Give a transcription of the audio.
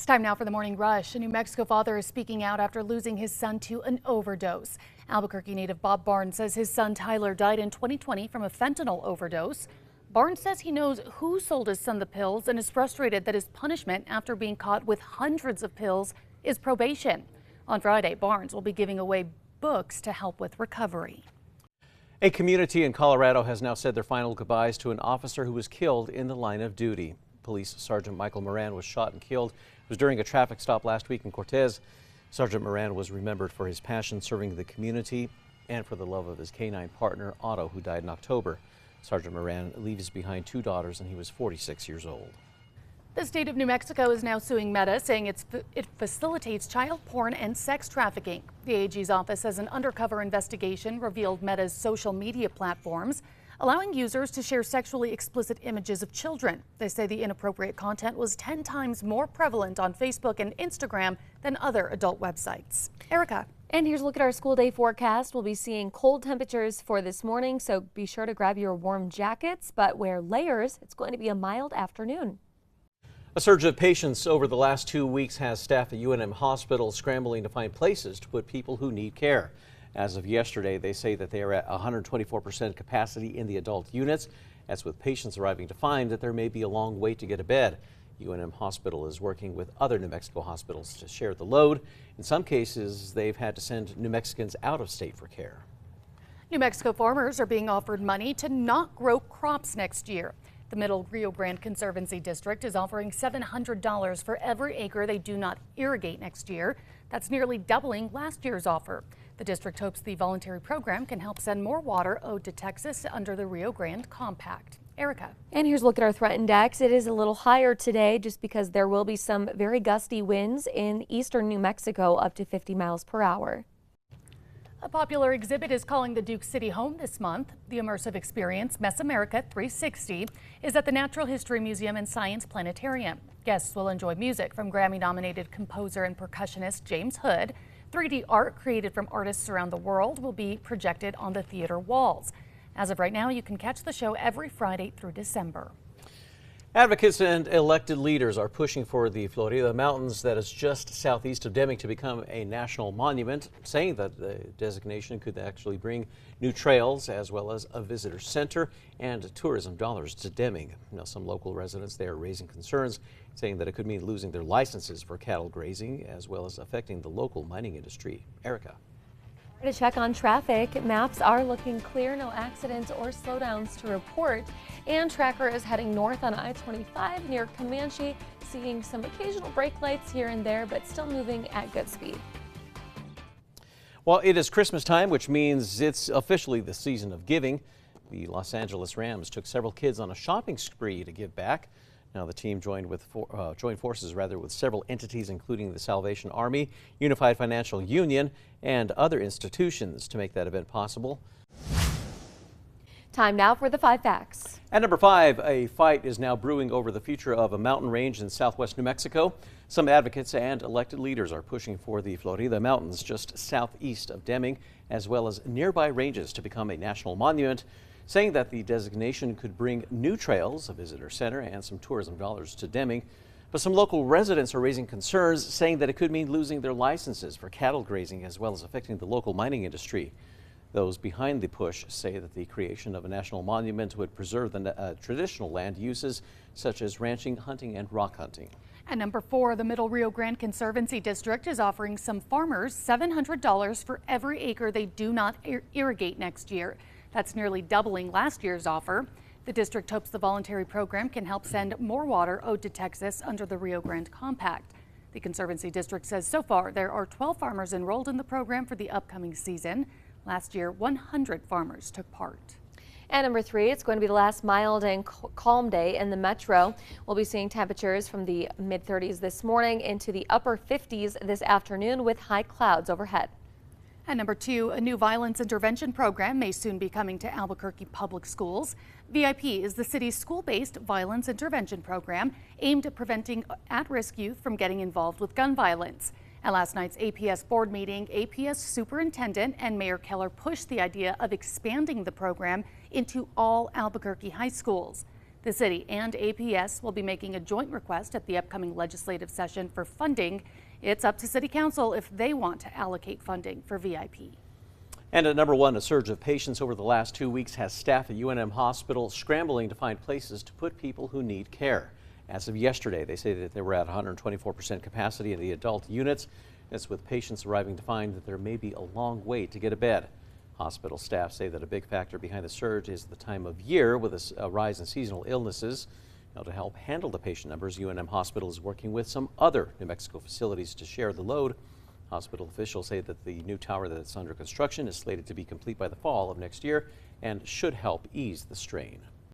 It's time now for the morning rush. A New Mexico father is speaking out after losing his son to an overdose. Albuquerque native Bob Barnes says his son Tyler died in 2020 from a fentanyl overdose. Barnes says he knows who sold his son the pills and is frustrated that his punishment after being caught with hundreds of pills is probation. On Friday, Barnes will be giving away books to help with recovery. A community in Colorado has now said their final goodbyes to an officer who was killed in the line of duty. Police Sergeant Michael Moran was shot and killed. It was during a traffic stop last week in Cortez. Sergeant Moran was remembered for his passion serving the community and for the love of his canine partner, Otto, who died in October. Sergeant Moran leaves behind 2 daughters, and he was 46 years old. The state of New Mexico is now suing Meta, saying it facilitates child porn and sex trafficking. The AG's office says an undercover investigation revealed Meta's social media platforms, allowing users to share sexually explicit images of children. They say the inappropriate content was 10 times more prevalent on Facebook and Instagram than other adult websites. Erica. And here's a look at our school day forecast. We'll be seeing cold temperatures for this morning, so be sure to grab your warm jackets, but wear layers. It's going to be a mild afternoon. A surge of patients over the last 2 weeks has staff at UNM Hospital scrambling to find places to put people who need care. As of yesterday, they say that they are at 124% capacity in the adult units. That's with patients arriving to find that there may be a long wait to get a bed. UNM Hospital is working with other New Mexico hospitals to share the load. In some cases, they've had to send New Mexicans out of state for care. New Mexico farmers are being offered money to not grow crops next year. The Middle Rio Grande Conservancy District is offering $700 for every acre they do not irrigate next year. That's nearly doubling last year's offer. The district hopes the voluntary program can help send more water owed to Texas under the Rio Grande Compact. Erica. And here's a look at our threat index. It is a little higher today just because there will be some very gusty winds in eastern New Mexico up to 50 miles per hour. A popular exhibit is calling the Duke City home this month. The immersive experience, Mesoamerica 360, is at the Natural History Museum and Science Planetarium. Guests will enjoy music from Grammy-nominated composer and percussionist James Hood. 3D art created from artists around the world will be projected on the theater walls. As of right now, you can catch the show every Friday through December. Advocates and elected leaders are pushing for the Florida Mountains that is just southeast of Deming to become a national monument, saying that the designation could actually bring new trails as well as a visitor center and tourism dollars to Deming. Now, some local residents there are raising concerns, saying that it could mean losing their licenses for cattle grazing as well as affecting the local mining industry. Erica. To check on traffic, maps are looking clear, no accidents or slowdowns to report. And Tracker is heading north on I-25 near Comanche, seeing some occasional brake lights here and there, but still moving at good speed. Well, it is Christmas time, which means it's officially the season of giving. The Los Angeles Rams took several kids on a shopping spree to give back. Now the team joined forces with several entities, including the Salvation Army, Unified Financial Union, and other institutions to make that event possible. Time now for the 5 facts. At number 5, a fight is now brewing over the future of a mountain range in southwest New Mexico. Some advocates and elected leaders are pushing for the Florida Mountains just southeast of Deming, as well as nearby ranges to become a national monument, saying that the designation could bring new trails, a visitor center, and some tourism dollars to Deming. But some local residents are raising concerns, saying that it could mean losing their licenses for cattle grazing as well as affecting the local mining industry. Those behind the push say that the creation of a national monument would preserve the traditional land uses such as ranching, hunting, and rock hunting. At number 4, the Middle Rio Grande Conservancy District is offering some farmers $700 for every acre they do not irrigate next year. That's nearly doubling last year's offer. The district hopes the voluntary program can help send more water owed to Texas under the Rio Grande Compact. The Conservancy District says so far there are 12 farmers enrolled in the program for the upcoming season. Last year, 100 farmers took part. At number 3, it's going to be the last mild and calm day in the metro. We'll be seeing temperatures from the mid-30s this morning into the upper 50s this afternoon with high clouds overhead. At number 2, a new violence intervention program may soon be coming to Albuquerque public schools. VIP is the city's school-based violence intervention program aimed at preventing at-risk youth from getting involved with gun violence. At last night's APS board meeting, APS Superintendent and Mayor Keller pushed the idea of expanding the program into all Albuquerque high schools. The city and APS will be making a joint request at the upcoming legislative session for funding. It's up to City Council if they want to allocate funding for VIP. And at number one, a surge of patients over the last 2 weeks has staff at UNM Hospital scrambling to find places to put people who need care. As of yesterday, they say that they were at 124% capacity in the adult units. That's with patients arriving to find that there may be a long wait to get a bed. Hospital staff say that a big factor behind the surge is the time of year with a rise in seasonal illnesses. Now, to help handle the patient numbers, UNM Hospital is working with some other New Mexico facilities to share the load. Hospital officials say that the new tower that's under construction is slated to be complete by the fall of next year and should help ease the strain.